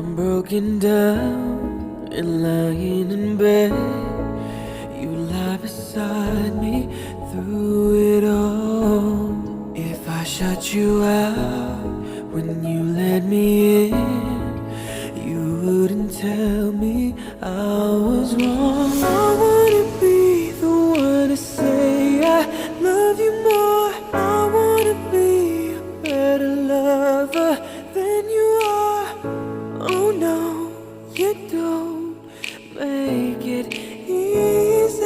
I'm broken down and lying in bed. You lie beside me through it all. If I shut you out when you let me in, you wouldn't tell me I was wrong. I wanna be the one to say I love you more. I wanna be a better lover than you are. Oh no, you don't make it easy.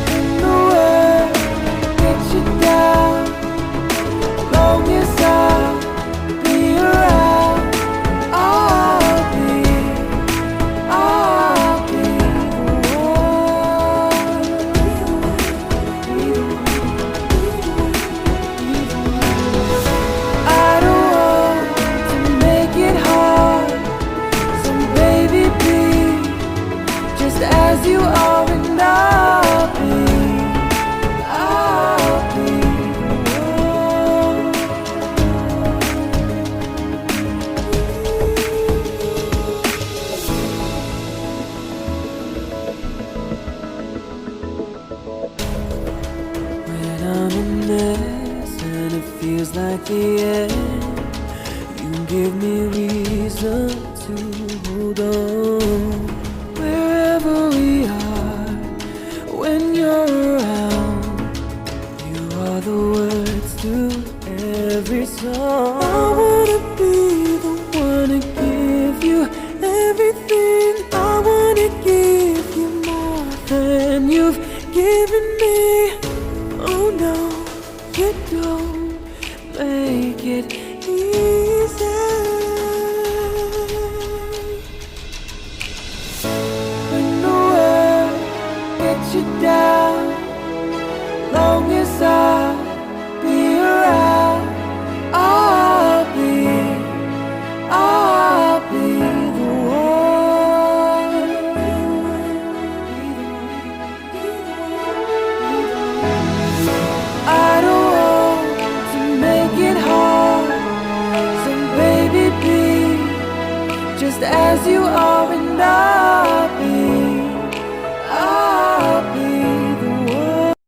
When the world gets you down, long as I'll be around, I'll be the one. I don't want to make it hard, so baby be just as you are, and I'll be the one. When I'm a mess and it feels like the end, you give me reason to hold on. Wherever we are, when you're around, you are the words to every song. I wanna be the one to give you everything. I wanna give you more than you've given me. Oh no, you don't make it easy. When the world gets you down, long as I'll be around, I'll be the one. I don't want to make it hard, so baby be just as you are, and I